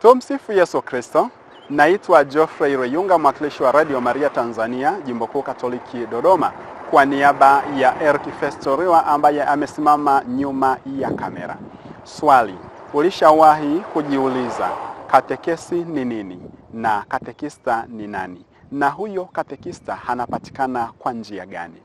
Tumsifu Yesu Kristo. Naitwa Geoffrey Reyunga, mwakilishi wa Radio Maria Tanzania, Jimbo Kuu Katoliki Dodoma, kwa niaba ya Eric Festoriwa ambaye amesimama nyuma ya kamera. Swali, ulishawahi kujiuliza katekesi ni nini na katekista ni nani? Na huyo katekista anapatikana kwa njia gani?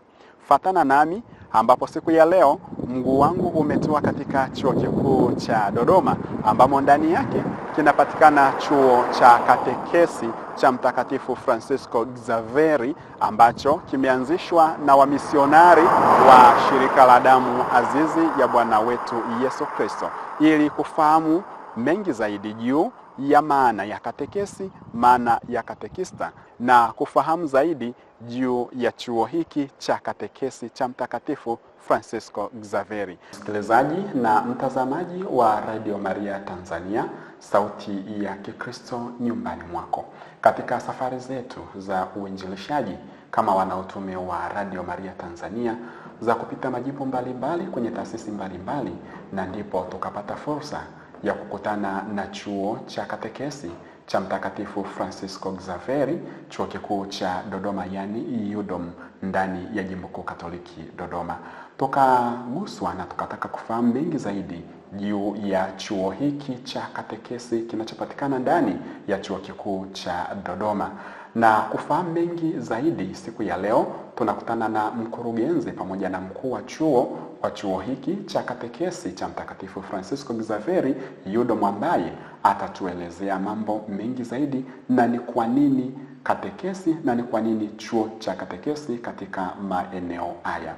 Fatana nami ambapo siku ya leo mguu wangu umetua katika Chuo Kikuu cha Dodoma, ambamo ndani yake kinapatikana chuo cha katekesi cha Mtakatifu Francisco Xaveri, ambacho kimeanzishwa na wamisionari wa shirika la damu azizi ya Bwana wetu Yesu Kristo, ili kufahamu mengi zaidi juu ya maana ya katekesi, maana ya katekista, na kufahamu zaidi juu ya chuo hiki cha katekesi cha Mtakatifu Francisco Xaveri. Msikilizaji na mtazamaji wa Radio Maria Tanzania, sauti ya Kikristo nyumbani mwako. Katika safari zetu za uinjilishaji kama wanautume wa Radio Maria Tanzania, za kupita majimbo mbalimbali kwenye taasisi mbalimbali, na ndipo tukapata fursa ya kukutana na chuo cha katekesi cha Mtakatifu Francisco Xaveri, chuo kikuu cha Dodoma, yani UDOM, ndani ya Jimbo Kuu Katoliki Dodoma. Tukaguswa na tukataka kufahamu mengi zaidi juu ya chuo hiki cha katekesi kinachopatikana ndani ya chuo kikuu cha Dodoma. Na kufahamu mengi zaidi, siku ya leo tunakutana na mkurugenzi pamoja na mkuu wa chuo hiki cha katekesi cha Mtakatifu Francisco Xaveri UDOM, ambaye atatuelezea mambo mengi zaidi, na ni kwa nini katekesi na ni kwa nini chuo cha katekesi katika maeneo haya.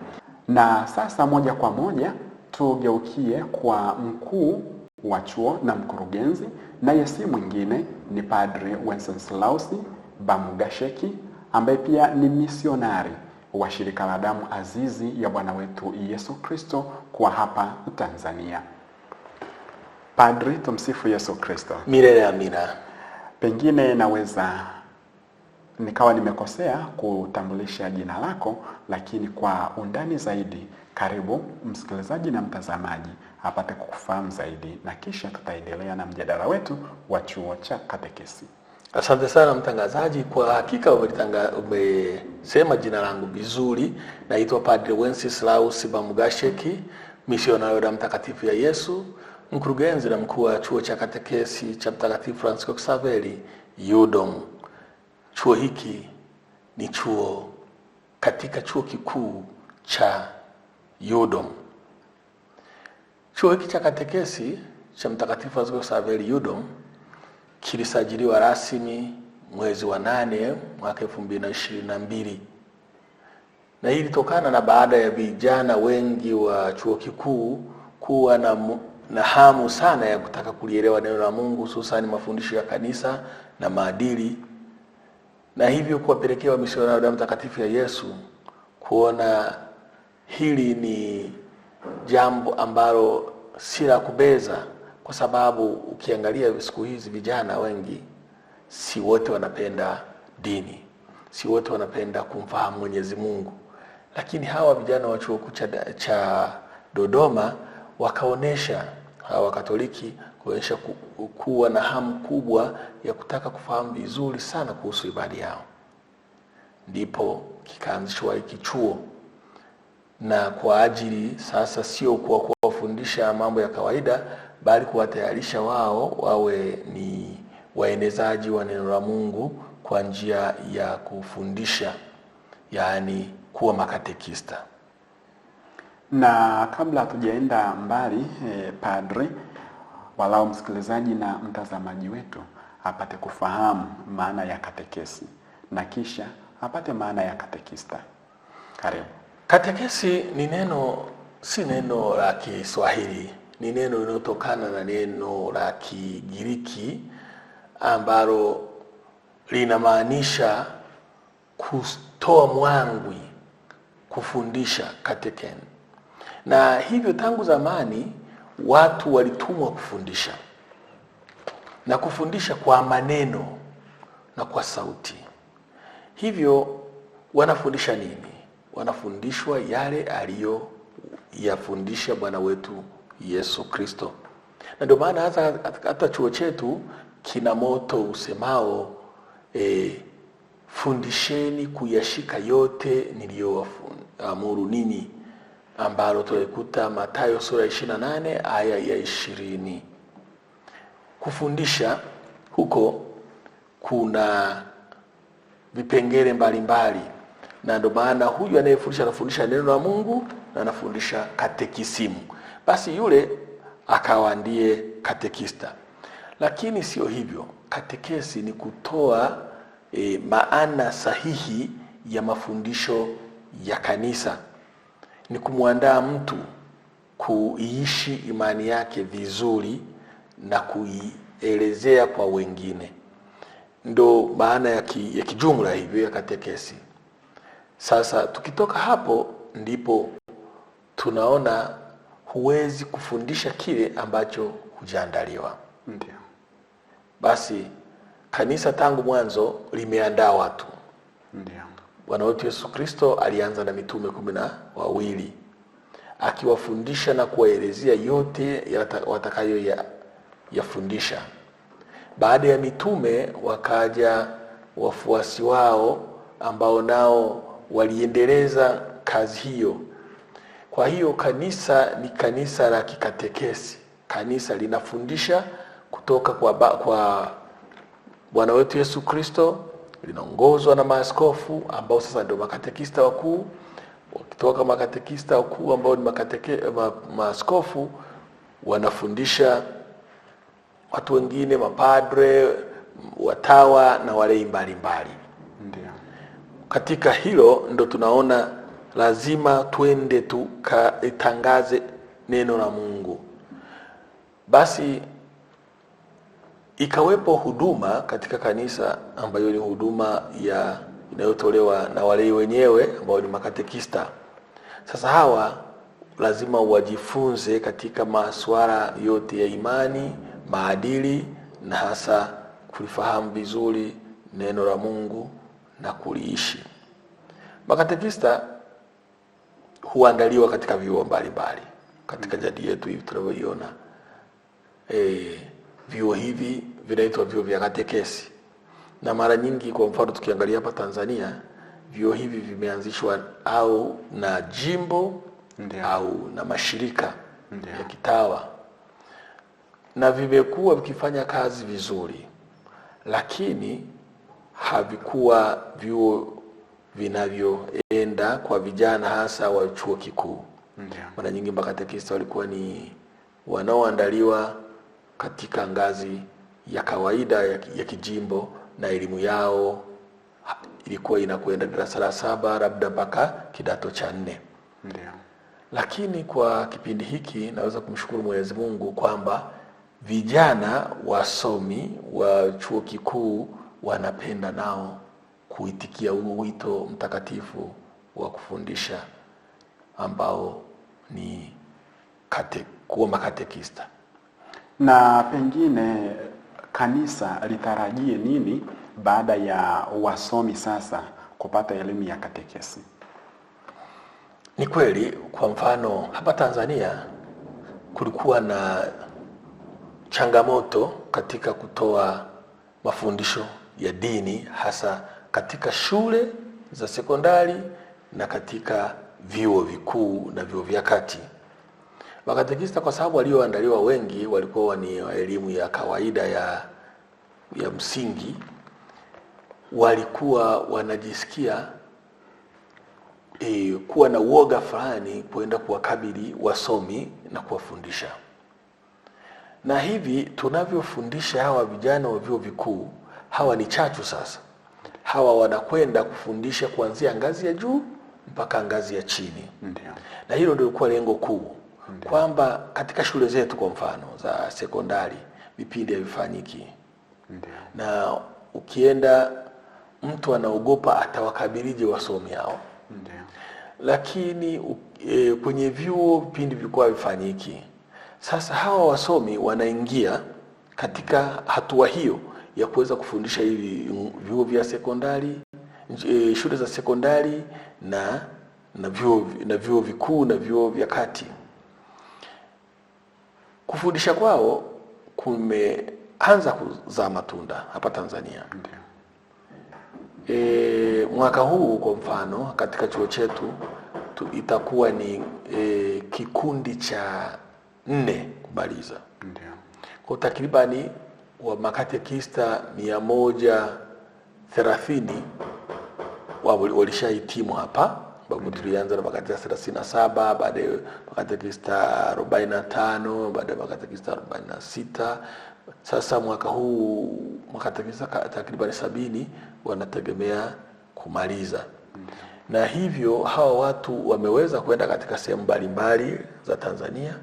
Na sasa moja kwa moja tugeukie kwa mkuu wa chuo na mkurugenzi, naye si mwingine ni Padre Wenceslaus Bamugasheki, ambaye pia ni misionari wa shirika la damu azizi ya Bwana wetu Yesu Kristo kwa hapa Tanzania. Padre, tumsifu Yesu Kristo. Milele amina. Pengine naweza nikawa nimekosea kutambulisha jina lako, lakini kwa undani zaidi, karibu msikilizaji na mtazamaji apate kukufahamu zaidi, na kisha tutaendelea na mjadala wetu wa chuo cha katekesi. Asante sana mtangazaji, kwa hakika umesema jina langu vizuri. Naitwa Padre Wenceslaus Bamugasheki, misionari wa Mtakatifu ya Yesu, mkurugenzi na mkuu wa chuo cha katekesi cha Mtakatifu Francisco Xaveri UDOM. Chuo hiki ni chuo katika chuo kikuu cha UDOM. Chuo hiki cha katekesi cha Mtakatifu Francisco Xaveri UDOM kilisajiliwa rasmi mwezi wa 8 mwaka 2022. Na hili litokana na baada ya vijana wengi wa chuo kikuu kuwa na hamu sana ya kutaka kulielewa neno la Mungu, hususan mafundisho ya kanisa na maadili, na hivyo kuwapelekea wamisionari wa Mtakatifu ya Yesu kuona hili ni jambo ambalo si la kubeza, kwa sababu ukiangalia siku hizi vijana wengi si wote wanapenda dini, si wote wanapenda kumfahamu Mwenyezi Mungu. Lakini hawa vijana wa chuo cha Dodoma wakaonesha, hawa Katoliki kuonesha kuwa na hamu kubwa ya kutaka kufahamu vizuri sana kuhusu ibada yao. Ndipo kikaanzishwa hiki chuo, na kwa ajili sasa sio kwa kuwafundisha mambo ya kawaida, bali kuwatayarisha wao wawe ni waenezaji wa neno la Mungu kwa njia ya kufundisha, yaani kuwa makatekista. Na kabla hatujaenda mbali, Padre, walau msikilizaji na mtazamaji wetu apate kufahamu maana ya katekesi, na kisha apate maana ya katekista. Karibu. Katekesi ni si neno la Kiswahili, ni neno linalotokana na neno la Kigiriki ambalo linamaanisha kutoa mwangwi, kufundisha, kateken. Na hivyo tangu zamani watu walitumwa kufundisha, na kufundisha kwa maneno na kwa sauti. Hivyo wanafundisha nini? Wanafundishwa yale aliyoyafundisha Bwana wetu Yesu Kristo. Na ndio maana hata chuo chetu kina moto usemao fundisheni kuyashika yote niliyoamuru ninyi, ambalo tulikuta Mathayo sura 28 aya ya 20. Kufundisha huko kuna vipengele mbalimbali, na ndio maana huyu anayefundisha anafundisha neno la Mungu na anafundisha katekisimu. Basi yule akawa ndiye katekista. Lakini sio hivyo. Katekesi ni kutoa maana sahihi ya mafundisho ya kanisa. Ni kumwandaa mtu kuishi imani yake vizuri na kuielezea kwa wengine. Ndo maana ya kijumla hivyo ya katekesi. Sasa tukitoka hapo ndipo tunaona huwezi kufundisha kile ambacho hujaandaliwa. Ndio. Basi kanisa tangu mwanzo limeandaa watu. Ndio. Bwana wetu Yesu Kristo alianza na mitume 12 akiwafundisha na kuwaelezea yote watakayo yafundisha. Baada ya mitume wakaja wafuasi wao ambao nao waliendeleza kazi hiyo. Kwa hiyo kanisa ni kanisa la kikatekesi. Kanisa linafundisha kutoka kwa Bwana wetu Yesu Kristo, linaongozwa na maaskofu ambao sasa ndio makatekista wakuu. Wakitoka makatekista wakuu ambao ni maaskofu, wanafundisha watu wengine, mapadre, watawa na walei mbalimbali. Ndio. Katika hilo ndo tunaona lazima twende tukatangaze neno la Mungu. Basi ikawepo huduma katika kanisa ambayo ni huduma inayotolewa na walei wenyewe ambao ni makatekista. Sasa hawa lazima wajifunze katika masuala yote ya imani, maadili, na hasa kulifahamu vizuri neno la Mungu na kuliishi. Makatekista huandaliwa katika vyuo mbalimbali katika jadi yetu hivi tunavyoiona. Vyuo hivi vinaitwa vyuo vya katekesi. Na mara nyingi, kwa mfano tukiangalia hapa Tanzania, vyuo hivi vimeanzishwa au na jimbo au na mashirika ya kitawa, na vimekuwa vikifanya kazi vizuri, lakini havikuwa vyuo vinavyoenda kwa vijana hasa wa chuo kikuu. Mara nyingi makatekista walikuwa ni wanaoandaliwa katika ngazi ya kawaida ya kijimbo, na elimu yao ilikuwa inakwenda darasa la 7 labda mpaka kidato cha 4. Ndio. Lakini kwa kipindi hiki naweza kumshukuru Mwenyezi Mungu kwamba vijana wasomi wa chuo kikuu wanapenda nao kuitikia huo wito mtakatifu wa kufundisha ambao ni kuwa makatekista. Na pengine kanisa litarajie nini baada ya wasomi sasa kupata elimu ya katekesi? Ni kweli, kwa mfano hapa Tanzania kulikuwa na changamoto katika kutoa mafundisho ya dini, hasa katika shule za sekondari na katika vyuo vikuu na vyuo vya kati. Makatekista kwa sababu walioandaliwa wengi walikuwa ni elimu ya kawaida ya msingi, walikuwa wanajisikia kuwa na uoga fulani kwenda kuwakabili wasomi na kuwafundisha. Na hivi tunavyofundisha hawa vijana wa vyuo vikuu, hawa ni chachu sasa. Hawa wanakwenda kufundisha kuanzia ngazi ya juu mpaka ngazi ya chini. Ndiyo. Na hilo ndio lilikuwa lengo kuu, kwamba katika shule zetu kwa mfano za sekondari vipindi havifanyiki. Na ukienda mtu anaogopa atawakabilije wasomi hao. Ndiyo. Lakini kwenye vyuo vipindi vilikuwa havifanyiki. Sasa hawa wasomi wanaingia katika hatua hiyo ya kuweza kufundisha hivi vyuo vya sekondari, shule za sekondari na vyuo vikuu na vyuo vya kati. Kufundisha kwao kuanza kuzaa matunda hapa Tanzania. Ndiyo. Mwaka huu kwa mfano katika chuo chetu itakuwa ni kikundi cha 4 kumaliza. Ndiyo. Kwa takribani wa makatekista 130 walishahitimu hapa, ambapo tulianza na makatekista 37, baadaye makatekista 45, baadaye makatekista 46. Sasa mwaka huu makatekista takriban 70 wanategemea kumaliza. Na hivyo hawa watu wameweza kwenda katika sehemu mbalimbali za Tanzania,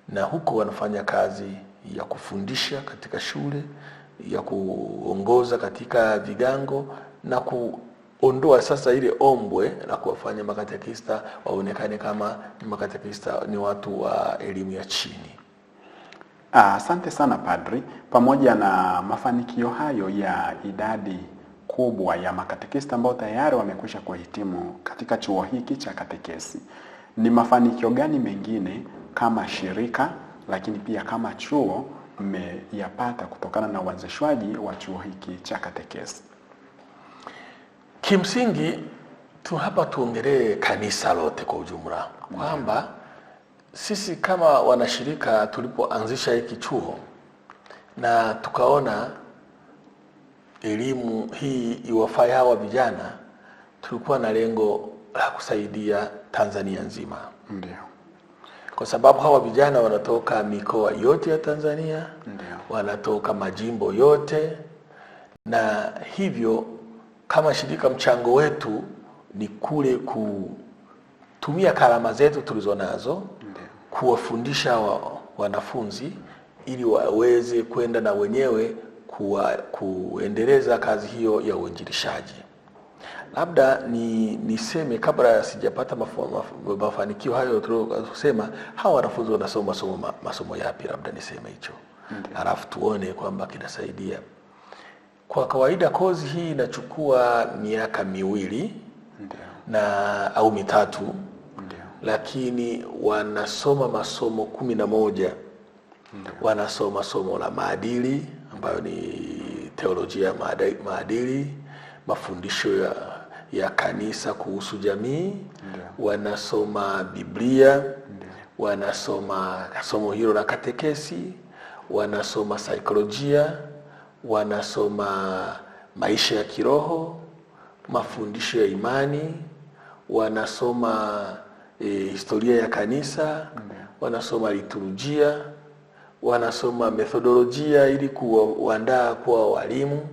na huko wanafanya kazi ya kufundisha katika shule, ya kuongoza katika vigango, na kuondoa sasa ile ombwe na kuwafanya makatekista waonekane kama makatekista ni watu wa elimu ya chini. Asante sana Padri. Pamoja na mafanikio hayo ya idadi kubwa ya makatekista ambao tayari wamekwisha kuhitimu katika chuo hiki cha katekesi, ni mafanikio gani mengine kama shirika lakini pia kama chuo mmeyapata kutokana na uanzishwaji wa chuo hiki cha katekesi? Kimsingi hapa tuongelee kanisa lote kwa ujumla, kwamba sisi kama wanashirika tulipoanzisha hiki chuo na tukaona elimu hii iwafai hawa vijana, tulikuwa na lengo la kusaidia Tanzania nzima. Ndiyo. Kwa sababu hawa vijana wanatoka mikoa yote ya Tanzania. Ndiyo. Wanatoka majimbo yote, na hivyo kama shirika mchango wetu ni kule kutumia karama zetu tulizonazo kuwafundisha wanafunzi ili waweze kwenda na wenyewe kuendeleza kazi hiyo ya uinjilishaji. Labda niseme kabla sijapata mafanikio hayo tuliyosema, hawa wanafunzi wanasoma masomo yapi, labda niseme hicho. Halafu tuone kwamba kinasaidia. Kwa kawaida kozi hii inachukua miaka 2 na au 3. Lakini wanasoma masomo 11. Wanasoma somo la maadili ambayo ni teolojia ya maadili, mafundisho ya kanisa kuhusu jamii. Wanasoma Biblia. Wanasoma somo hilo la katekesi. Wanasoma saikolojia. Wanasoma maisha ya kiroho, mafundisho ya imani. Wanasoma historia ya kanisa. Wanasoma liturujia. Wanasoma methodolojia ili kuandaa kuwa walimu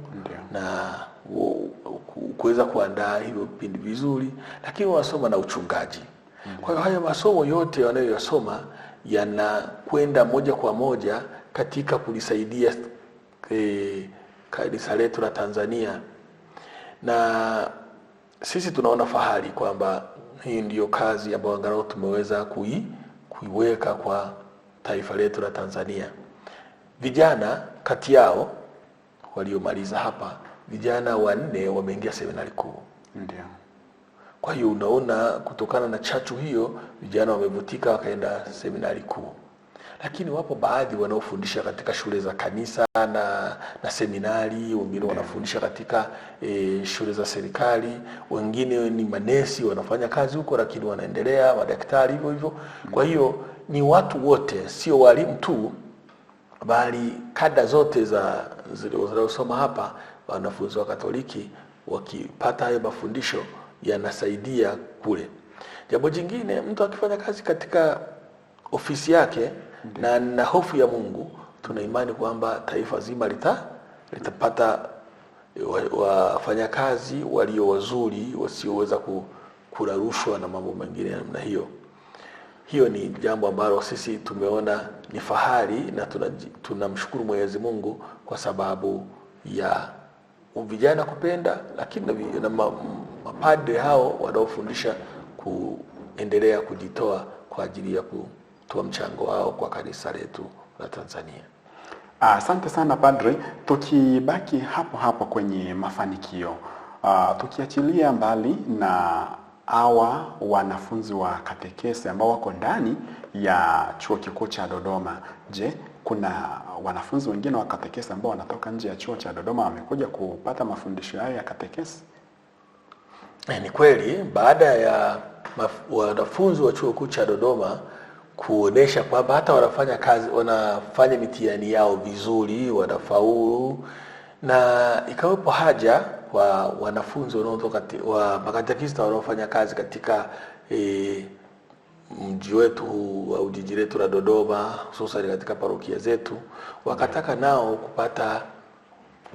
na kuweza kuandaa hivyo vipindi vizuri, lakini wanasoma na uchungaji. Kwa hiyo haya masomo yote wanayoyasoma yanakwenda moja kwa moja katika kulisaidia kanisa letu la Tanzania, na sisi tunaona fahari kwamba hii ndiyo kazi ambayo angalau tumeweza kuiweka kwa taifa letu la Tanzania. Vijana kati yao waliomaliza hapa, vijana 4 wameingia seminari kuu. Ndiyo. Kwa hiyo unaona kutokana na chachu hiyo vijana wamevutika wakaenda seminari kuu. Lakini wapo baadhi wanaofundisha katika shule za kanisa na seminari, wengine wanafundisha katika shule za serikali, wengine ni manesi wanafanya kazi huko lakini wanaendelea, madaktari hivyo hivyo. Kwa hiyo ni watu wote, sio walimu tu, bali kada zote zinazosoma hapa. Wanafunzi wa Katoliki wakipata hayo mafundisho yanasaidia kule. Jambo jingine, mtu akifanya kazi katika ofisi yake na hofu ya Mungu, tuna imani kwamba taifa zima litapata wafanyakazi walio wazuri, wasioweza kula rushwa na mambo mengine namna hiyo. Hiyo ni jambo ambalo sisi tumeona ni fahari, na tunamshukuru Mwenyezi Mungu kwa sababu ya vijana kupenda, lakini na mapadre hao wanaofundisha kuendelea kujitoa kwa ajili ya kutoa mchango wao kwa kanisa letu la Tanzania. Asante sana Padre. Tukibaki hapo kwenye mafanikio, tukiachilia mbali na hawa wanafunzi wa katekesi ambao wako ndani ya Chuo Kikuu cha Dodoma, je, kuna wanafunzi wengine wa katekesi ambao wanatoka nje ya chuo cha Dodoma wamekuja kupata mafundisho hayo ya katekesi? Ni kweli, baada ya wanafunzi wa chuo kikuu cha Dodoma kuonesha kwamba hata wanafanya mitihani yao vizuri, wanafaulu, na ikawepo haja kwa wanafunzi wanaotoka wa makatekista wanaofanya kazi katika mji wetu au jiji letu la Dodoma, hususan katika parokia zetu, wakataka nao kupata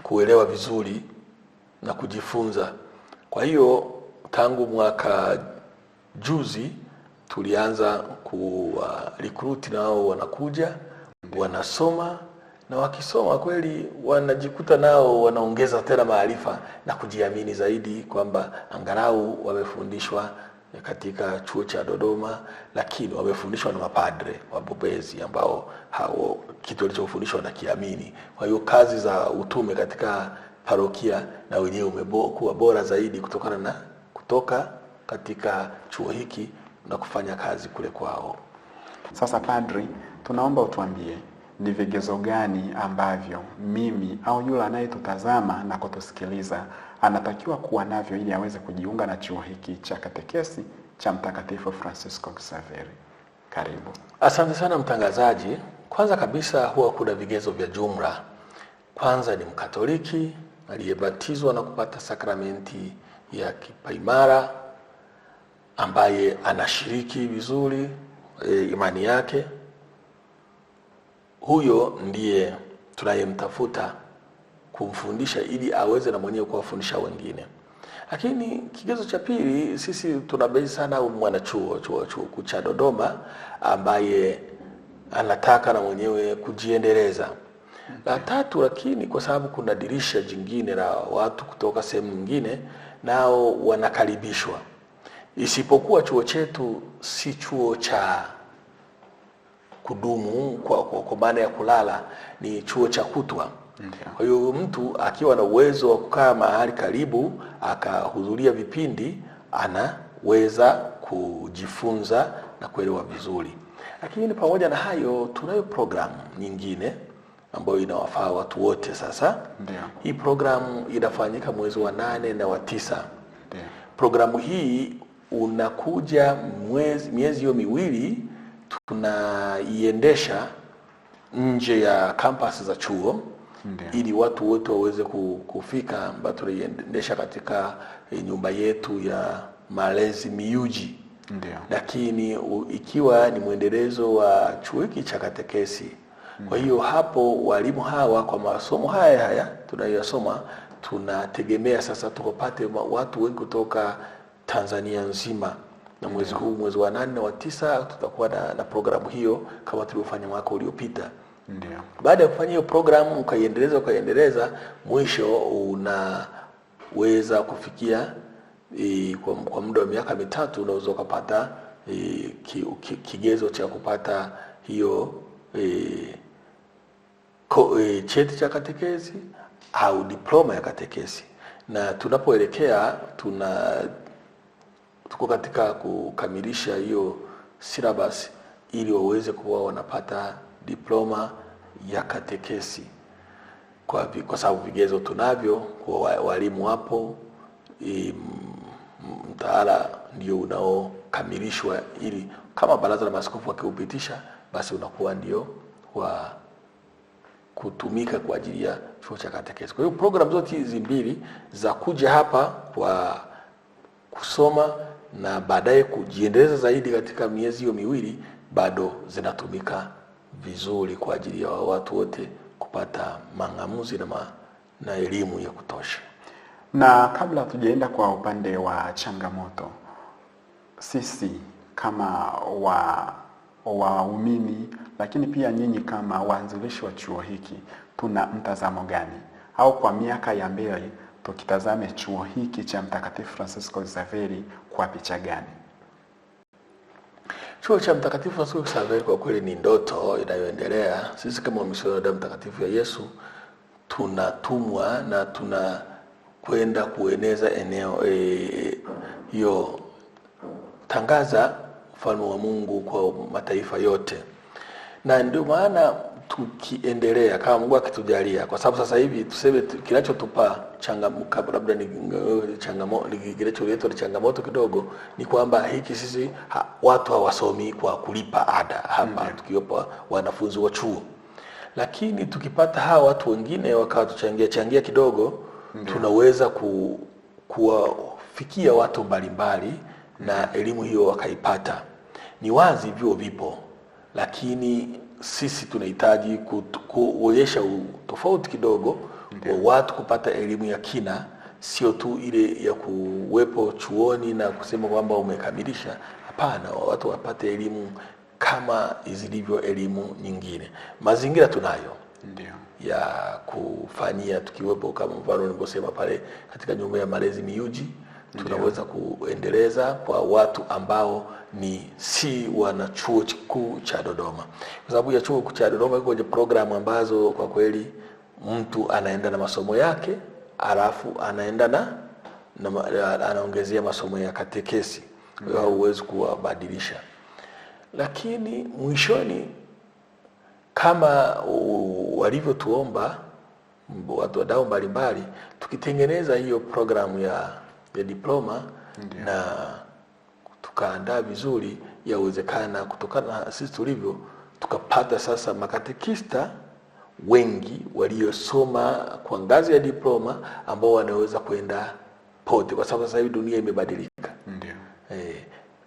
kuelewa vizuri na kujifunza. Kwa hiyo tangu mwaka juzi tulianza recruit nao wanakuja, wanasoma, na wakisoma kweli wanajikuta nao wanaongeza tena maarifa na kujiamini zaidi kwamba angalau wamefundishwa katika chuo cha Dodoma, lakini wamefundishwa na mapadre wabobezi ambao hao kitu walichofundishwa na kiamini. Kwa hiyo kazi za utume katika parokia na wenyewe umekuwa bora zaidi kutokana na kutoka katika chuo hiki na kufanya kazi kule kwao. Sasa padri, tunaomba utuambie ni vigezo gani ambavyo mimi au yule anayetutazama na kutusikiliza anatakiwa kuwa navyo ili aweze kujiunga na chuo hiki cha katekesi cha Mtakatifu Francisco Xaveri? Karibu. Asante sana mtangazaji. Kwanza kabisa huwa kuna vigezo vya jumla. Kwanza ni Mkatoliki aliyebatizwa na kupata sakramenti ya kipaimara, ambaye anashiriki vizuri imani yake. Huyo ndiye tunayemtafuta kumfundisha ili aweze na mwenyewe kuwafundisha wengine. Lakini kigezo cha pili, sisi tunabei sana mwanachuo chuo cha Dodoma ambaye anataka na mwenyewe kujiendeleza. La tatu, lakini kwa sababu kuna dirisha jingine la watu kutoka sehemu nyingine, nao wanakaribishwa. Isipokuwa chuo chetu si chuo cha kudumu kwa maana ya kulala, ni chuo cha kutwa. Kwa hiyo mtu akiwa na uwezo wa kukaa mahali karibu akahudhuria vipindi, anaweza kujifunza na kuelewa vizuri. Lakini pamoja na hayo, tunayo programu nyingine ambayo inawafaa watu wote sasa. Ndiyo. Hii programu inafanyika mwezi wa 8 na wa 9. Programu hii unakuja miezi hiyo miwili, tunaiendesha nje ya campus za chuo. Ndiyo. Ili watu wote waweze kufika, ambapo tunaiendesha katika nyumba yetu ya malezi Miyuji. Ndiyo. Lakini ikiwa ni mwendelezo wa chuo hiki cha katekesi. Kwa hiyo hapo walimu hawa kwa masomo haya tunayosoma, tunategemea sasa tukapate watu wengi kutoka Tanzania nzima. Na mwezi huu, mwezi wa 8 na wa 9, tutakuwa na programu hiyo kama tulivyofanya mwaka uliopita. Ndiyo. Baada ya kufanya hiyo programu ukaiendeleza, mwisho unaweza kufikia kwa muda wa miaka 3 unaweza kupata kigezo cha kupata hiyo cheti cha katekesi au diploma ya katekesi. Na tunapoelekea tuko katika kukamilisha hiyo syllabus ili waweze kuwa wanapata diploma ya katekesi, kwa sababu vigezo tunavyo, kwa walimu wapo, mtaala ndio unaokamilishwa, ili kama baraza la maaskofu wakiupitisha, basi unakuwa ndio wa kutumika kwa ajili ya chuo cha katekesi. Kwa hiyo program zote hizi mbili za kuja hapa kwa kusoma na baadaye kujiendeleza zaidi katika miezi hiyo miwili bado zinatumika vizuri kwa ajili ya watu wote kupata mang'amuzi na elimu ya kutosha. Na kabla tujaenda kwa upande wa changamoto, sisi kama waumini, lakini pia nyinyi kama waanzilishi wa chuo hiki, tuna mtazamo gani? Au kwa miaka ya mbele tukitazame chuo hiki cha Mtakatifu Francisco Xaveri kwa picha gani? Chuo cha Mtakatifu Francisco Xaveri kwa kweli ni ndoto inayoendelea. Sisi kama wamisionari wa damu takatifu ya Yesu tunatumwa na tunakwenda kueneza eneo hiyo, tangaza ufalme wa Mungu kwa mataifa yote. Na ndio maana tukiendelea kama Mungu akitujalia, kwa sababu sasa hivi tuseme kinachotupa changamoto, labda ni changamoto, kinacholetwa ni changamoto kidogo, ni kwamba hiki sisi watu hawasomi kwa kulipa ada hapa tukiwepo wanafunzi wa chuo. Lakini tukipata hawa watu wengine wakatuchangia kidogo, tunaweza kuwafikia watu mbalimbali na elimu hiyo wakaipata. Ni wazi vyuo vipo, lakini sisi tunahitaji kuonyesha tofauti kidogo wa watu kupata elimu ya kina, sio tu ile ya kuwepo chuoni na kusema kwamba umekamilisha. Hapana, watu wapate elimu kama zilivyo elimu nyingine. Mazingira tunayo ya kufanyia, tukiwepo kama mfano niliposema pale katika nyumba ya malezi Miyuji, tunaweza kuendeleza kwa watu ambao si wana chuo kikuu cha Dodoma. Kwa sababu ya chuo kikuu cha Dodoma iko kwenye programu ambazo kwa kweli mtu anaenda na masomo yake, alafu anaenda anaongezea masomo ya katekesi. Kwa hiyo huwezi kuwabadilisha. Lakini mwishoni, kama walivyotuomba watu wadau mbalimbali, tukitengeneza hiyo programu ya diploma na tukaandaa vizuri, yawezekana kutokana na sisi tulivyo tukapata sasa makatekista wengi waliosoma kwa ngazi ya diploma ambao wanaweza kwenda pote, kwa sababu sasa hivi dunia imebadilika.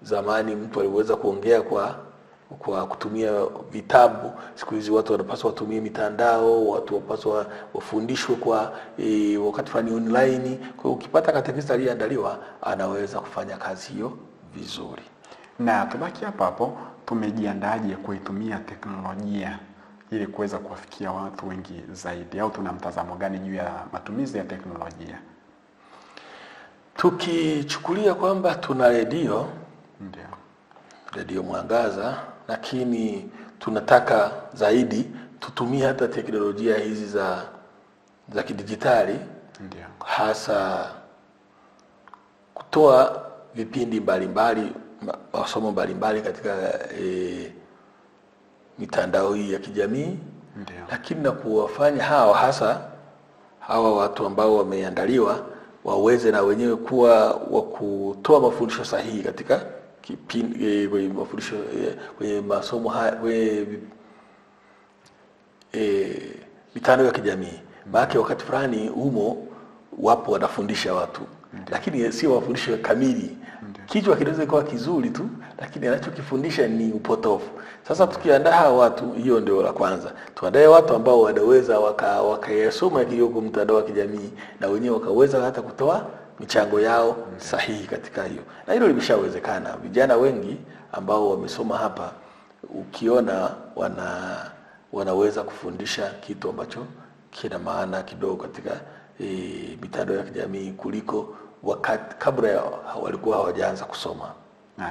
Zamani mtu aliweza kuongea kwa kutumia vitabu. Siku hizi watu wanapaswa watumie mitandao, watu wanapaswa wafundishwe kwa wakati fulani online. Kwa hiyo ukipata katekista aliyeandaliwa, anaweza kufanya kazi hiyo vizuri. Na tubaki hapo, tumejiandaje kuitumia teknolojia ili kuweza kuwafikia watu wengi zaidi, au tuna mtazamo gani juu ya matumizi ya teknolojia? Tukichukulia kwamba tuna redio Mwangaza, lakini tunataka zaidi tutumie hata teknolojia hizi za kidijitali, hasa kutoa vipindi mbalimbali, masomo mbalimbali katika mitandao hii ya kijamii. Lakini na kuwafanya hawa watu ambao wameandaliwa waweze na wenyewe kuwa wa kutoa mafundisho sahihi katika mafundisho kwenye masomo haya, mitandao ya kijamii. Maana wakati fulani humo wapo wanafundisha watu, lakini sio wafundisho kamili. Kichwa kinaweza kuwa kizuri tu, lakini anachokifundisha ni upotofu. Sasa tukiandaa watu, hiyo ndio la kwanza. Tuandae watu ambao wanaweza wakayasoma hiyo kwa mtandao wa kijamii, na wenyewe wakaweza hata kutoa michango yao sahihi katika hiyo. Na hilo limeshawezekana. Vijana wengi ambao wamesoma hapa, ukiona wanaweza kufundisha kitu ambacho kina maana kidogo katika mitandao ya kijamii kuliko wakati kabla walikuwa hawajaanza kusoma.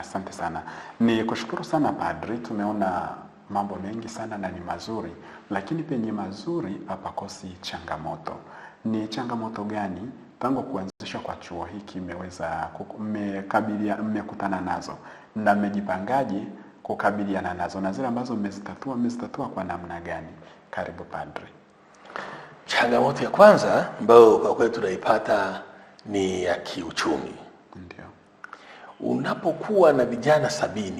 Asante sana. Ni kushukuru sana Padri. Tumeona mambo mengi sana na ni mazuri, lakini penye mazuri hapakosi changamoto. Ni changamoto gani tangu kuanzishwa kwa chuo hiki mmekutana nazo, na mmejipangaje kukabiliana nazo, na zile ambazo mmezitatua kwa namna gani? Karibu Padri. Changamoto ya kwanza ambayo kwa kweli tunaipata ni ya kiuchumi. Unapokuwa na vijana 70,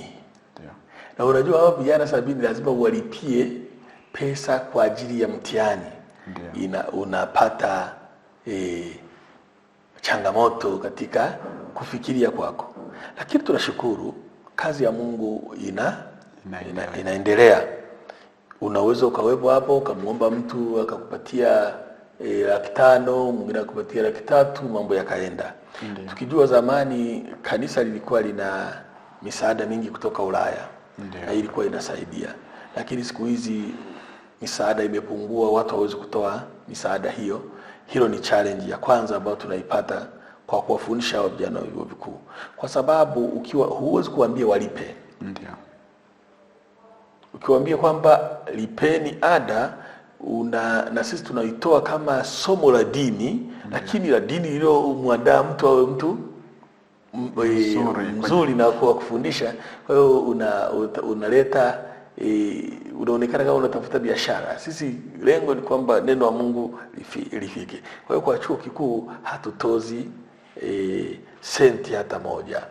na unajua hao vijana 70 lazima walipie pesa kwa ajili ya mtihani, unapata changamoto katika kufikiria kwako. Lakini tunashukuru kazi ya Mungu inaendelea. Unaweza ukawepo hapo ukamuomba mtu akakupatia 500,000, mwingine akakupatia 300,000, mambo yakaenda. Tukijua zamani kanisa lilikuwa lina misaada mingi kutoka Ulaya, na ilikuwa inasaidia. Lakini siku hizi misaada imepungua, watu hawezi kutoa misaada hiyo. Hilo ni challenge ya kwanza ambayo tunaipata kwa kuwafundisha hao vijana wa vyuo vikuu. Kwa sababu huwezi kuambia walipe. Ukiwaambia kwamba lipeni ada, na sisi tunaitoa kama somo la dini, lakini la dini hilo muandaa mtu awe mtu mzuri na kwa kufundisha. Kwa hiyo unaleta unaonekana kama unatafuta biashara. Sisi lengo ni kwamba neno la Mungu lifike. Kwa hiyo kwa chuo kikuu hatutozi senti hata moja.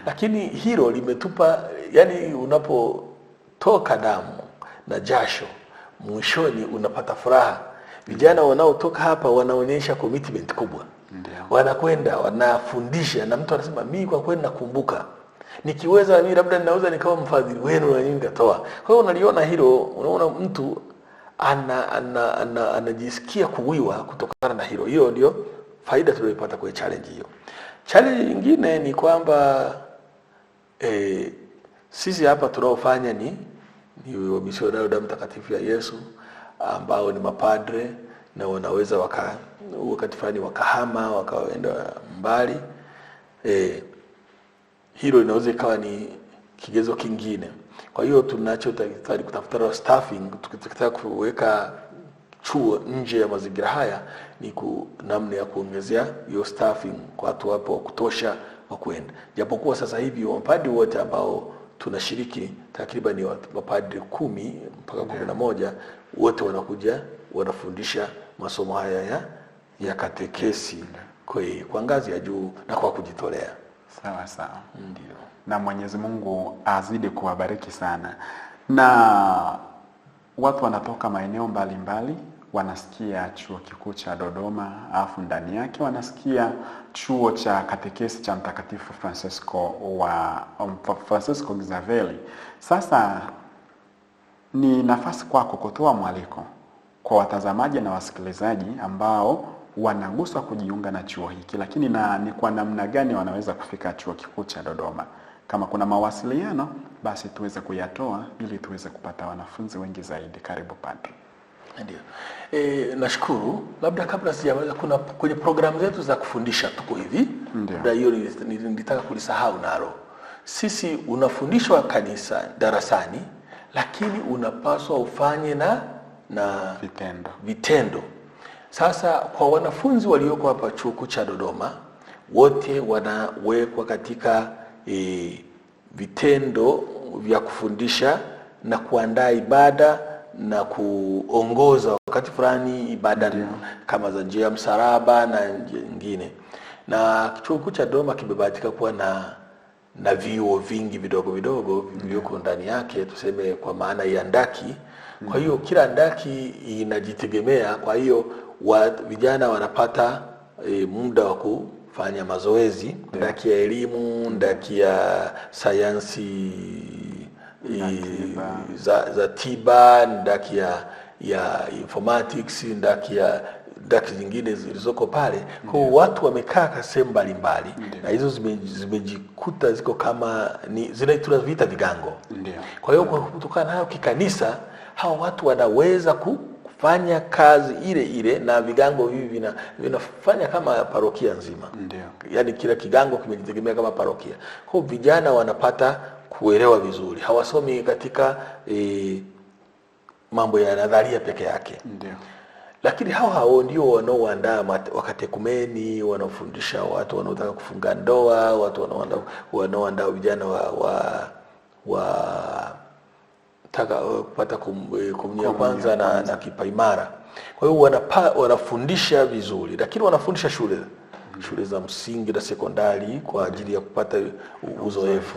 Lakini hilo limetupa, yani unapotoka damu na jasho, mwishoni unapata furaha. Vijana wanaotoka hapa wanaonyesha commitment kubwa. Wanakwenda, wanafundisha, na mtu anasema mimi kwa kweli nakumbuka, nikiweza mimi labda ninaweza nikawa mfadhili wenu na nyinyi nikatoa. Kwa hiyo unaliona hilo, unaona mtu anajisikia kuwiwa kutokana na hilo. Hiyo ndio faida tuliyopata kwa challenge hiyo. Challenge nyingine ni kwamba sisi hapa tunaofanya ni wamisionari wa damu takatifu ya Yesu, ambao ni mapadre na wanaweza wakati fulani wakahama wakaenda mbali. Hilo inaweza ikawa ni kigezo kingine. Kwa hiyo tunachotaka kutafuta staffing, tukitaka kuweka chuo nje ya mazingira haya, ni namna ya kuongezea hiyo staffing kwa watu wapo kutosha wa kwenda. Japokuwa sasa hivi mapadri wote ambao tunashiriki takriban mapadri 10 mpaka 11 wote wanakuja wanafundisha masomo haya ya katekesi kwa ngazi ya juu na kwa kujitolea. Sawa sawa. Ndio. Na Mwenyezi Mungu azidi kuwabariki sana. Na watu wanatoka maeneo mbalimbali wanasikia chuo kikuu cha Dodoma, afu ndani yake wanasikia chuo cha katekesi cha Mtakatifu Francisco Xaveri. Sasa ni nafasi kwako kutoa mwaliko kwa watazamaji na wasikilizaji ambao wanaguswa kujiunga na chuo hiki, lakini ni kwa namna gani wanaweza kufika chuo kikuu cha Dodoma? Kama kuna mawasiliano basi tuweze kuyatoa ili tuweze kupata wanafunzi wengi zaidi. Karibu Padre. Ndio. Nashukuru. Labda kabla sijamaliza, kuna kwenye programu zetu za kufundisha tuko hivi. Ndio. Hiyo nilitaka kulisahau nalo. Sisi unafundishwa kanisa darasani, lakini unapaswa ufanye na vitendo. Sasa kwa wanafunzi walioko hapa chuo kikuu cha Dodoma, wote wanawekwa katika vitendo vya kufundisha na kuandaa ibada na kuongoza wakati fulani ibada kama za njia ya msalaba na nyingine. Na chuo kikuu cha Dodoma kimebahatika kuwa na vyuo vingi vidogo vilivyoko ndani yake, tuseme kwa maana ya ndaki. Kwa hiyo kila ndaki inajitegemea. Kwa hiyo vijana wanapata muda wa kufanya mazoezi, ndaki ya elimu, ndaki ya sayansi za tiba, ndaki ya informatics, ndaki zingine zilizoko pale. Kwa watu wamekaa sehemu mbalimbali, na hizo zimejikuta ziko kama tunaviita vigango. Kwa hiyo kutokana nayo kikanisa, hao watu wanaweza kufanya kazi ile na vigango hivi vinafanya kama parokia nzima. Yaani kila kigango kimejitegemea kama parokia. Kwa vijana wanapata kuelewa vizuri. Hawasomi katika mambo ya nadharia peke yake. Lakini hao ndio wanaoandaa wakatekumeni, wanaofundisha watu wanaotaka kufunga ndoa, watu wanaoandaa vijana taka kupata komunio kwanza na kipaimara. Kwa hiyo wanafundisha vizuri, lakini wanafundisha shule za msingi na sekondari kwa ajili ya kupata uzoefu.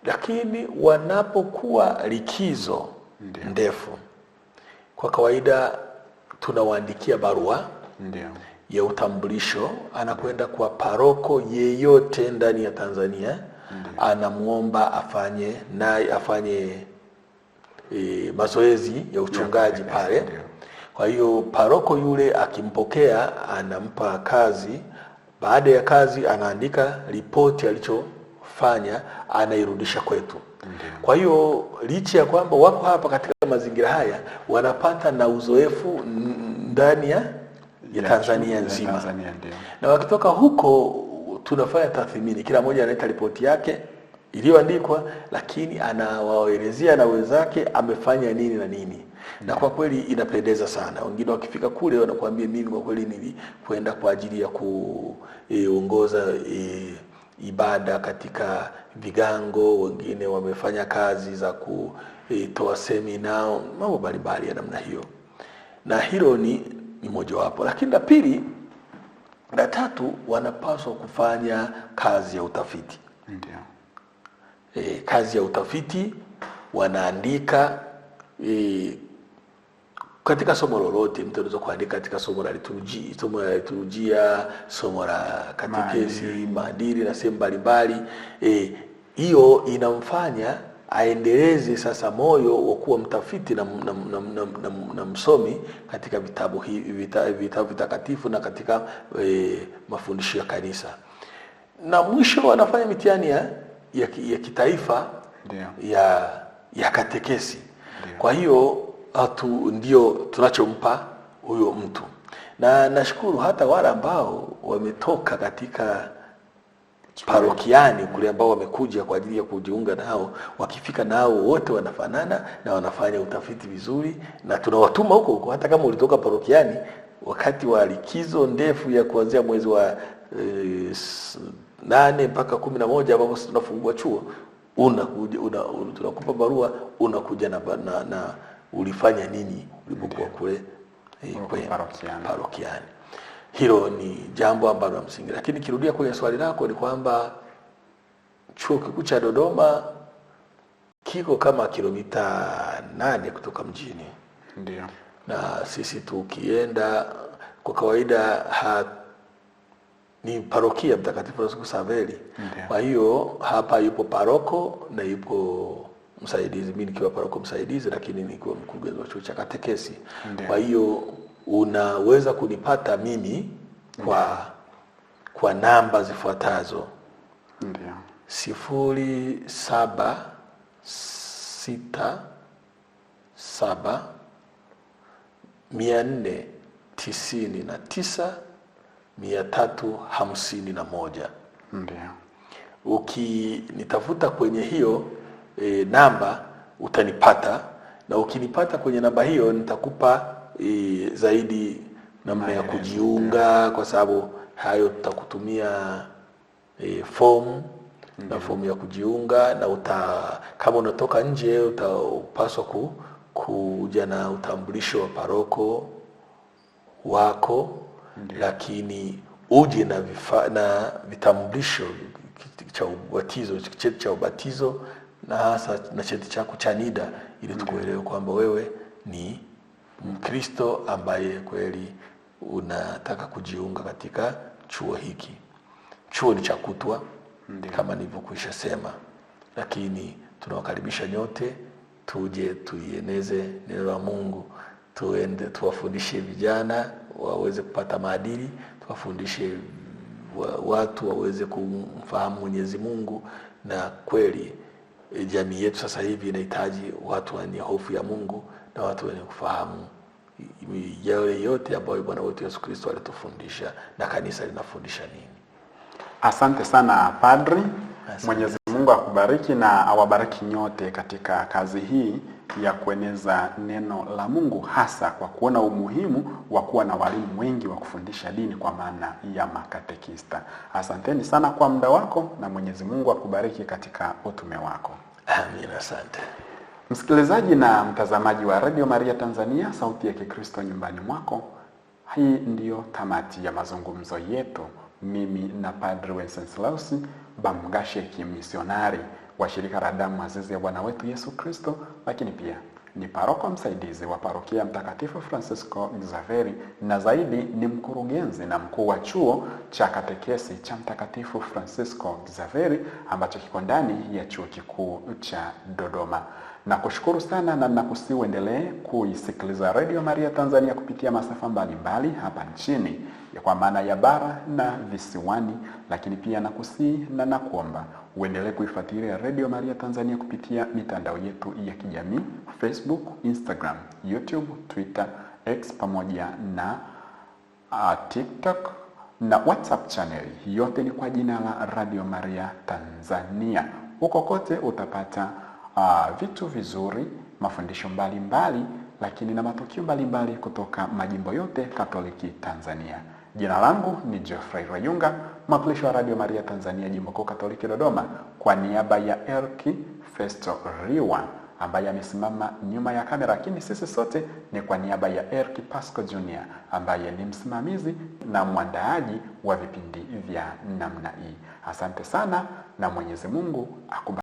Lakini wanapokuwa likizo ndefu, kwa kawaida tunawaandikia barua ya utambulisho. Anakwenda kwa paroko yeyote ndani ya Tanzania, anamuomba afanye mazoezi ya uchungaji pale. Kwa hiyo paroko yule akimpokea, anampa kazi. Baada ya kazi anaandika ripoti alichofanya, anairudisha kwetu. Kwa hiyo licha ya kwamba wako hapa katika mazingira haya, wanapata na uzoefu ndani ya Tanzania nzima. Na wakitoka huko tunafanya tathmini, kila mmoja analeta ripoti yake iliyoandikwa, lakini anawaelezea na wenzake amefanya nini na nini. Na kwa kweli inapendeza sana. Wengine wakifika kule wanakuambia mimi kwa kweli nilikwenda kwa ajili ya kuongoza ibada katika vigango, wengine wamefanya kazi za toa semina, mambo mbalimbali ya namna hiyo. Na hilo ni mojawapo. Lakini la pili, la tatu, wanapaswa kufanya kazi ya utafiti. Ndio. Kazi ya utafiti, wanaandika katika somo lolote. Mtu anaweza kuandika katika somo la liturujia, somo la katekesi, maadili na sehemu mbalimbali. Hiyo inamfanya aendeleze sasa moyo wa kuwa mtafiti na msomi katika vitabu vitakatifu na katika mafundisho ya kanisa. Na mwisho wanafanya mitihani ya kitaifa ya katekesi. Kwa hiyo ndio tunachompa huyo mtu. Na nashukuru hata wale ambao wametoka katika parokiani kule, ambao wamekuja kwa ajili ya kujiunga nao, wakifika nao wote wanafanana na wanafanya utafiti vizuri, na tunawatuma huko. Hata kama ulitoka parokiani wakati wa likizo ndefu ya kuanzia mwezi wa 8 mpaka 11 ambapo tunafungua chuo, tunakupa barua, unakuja na ulifanya nini ulipokuwa kule parokiani. Hilo ni jambo ambalo la msingi. Lakini kirudia kwenye swali lako, ni kwamba Chuo Kikuu cha Dodoma kiko kama kilomita 8 kutoka mjini. Ndio. Na sisi tukienda kwa kawaida ni parokia Mtakatifu Francisco Xaveri. Kwa hiyo hapa yupo paroko na yupo msaidizi. Mimi nikiwa paroko msaidizi, lakini nikiwa mkurugenzi wa chuo cha katekesi. Kwa hiyo unaweza kunipata mimi kwa namba zifuatazo. Ndio. 0767490351. Ndio. Ukinitafuta kwenye hiyo namba utanipata, na ukinipata kwenye namba hiyo nitakupa zaidi namna ya kujiunga, kwa sababu hayo tutakutumia fomu na fomu ya kujiunga, na kama unatoka nje utapaswa kuja na utambulisho wa paroko wako. Lakini uje na vitambulisho cha ubatizo, cheti cha ubatizo, na hasa na cheti chako cha NIDA, ili tukuelewe kwamba wewe ni Mkristo ambaye kweli unataka kujiunga katika chuo hiki. Chuo ni cha kutwa kama nilivyokwisha sema, lakini tunawakaribisha nyote tuje tuieneze neno la Mungu, tuwafundishe vijana waweze kupata maadili, tuwafundishe watu waweze kumfahamu Mwenyezi Mungu. Na kweli jamii yetu sasa hivi inahitaji watu wenye hofu ya Mungu na watu wenye kufahamu yale yote ambayo Bwana wetu Yesu Kristo alitufundisha na kanisa linafundisha nini. Asante sana Padri. Mwenyezi Mungu akubariki na awabariki nyote katika kazi hii ya kueneza neno la Mungu, hasa kwa kuona umuhimu wa kuwa na walimu wengi wa kufundisha dini kwa maana ya makatekista. Asanteni sana kwa muda wako, na Mwenyezi Mungu akubariki katika utume wako. Amina, asante. Msikilizaji na mtazamaji wa Radio Maria Tanzania, sauti ya Kikristo nyumbani mwako, hii ndiyo tamati ya mazungumzo yetu, mimi na Padre Wenceslaus Bamugasheki, misionari wa shirika la damu azizi ya Bwana wetu Yesu Kristo, lakini pia ni paroko msaidizi wa parokia Mtakatifu Francisco Xaveri, na zaidi ni mkurugenzi na mkuu wa chuo cha katekesi cha Mtakatifu Francisco Xaveri ambacho kiko ndani ya Chuo Kikuu cha Dodoma. Na kushukuru sana, na nakusihi uendelee kuisikiliza Radio Maria Tanzania kupitia masafa mbalimbali hapa nchini, kwa maana ya bara na visiwani, lakini pia nakusihi na nakuomba uendelee kuifuatilia Radio Maria Tanzania kupitia mitandao yetu ya kijamii: Facebook, Instagram, YouTube, Twitter, X pamoja na TikTok na WhatsApp channel. Yote ni kwa jina la Radio Maria Tanzania. Huko kote utapata vitu vizuri, mafundisho mbalimbali, lakini na matukio mbalimbali kutoka majimbo yote Katoliki Tanzania. Jina langu ni Geoffrey Rayunga, mwakilishi wa Radio Maria Tanzania Jimbo Kuu Katoliki Dodoma, kwa niaba ya Erki Festo Riwa ambaye amesimama nyuma ya kamera, lakini sisi sote ni kwa niaba ya Eric Pasco Jr. ambaye ni msimamizi na mwandaaji wa vipindi vya namna hii. Asante sana na Mwenyezi Mungu akubariki.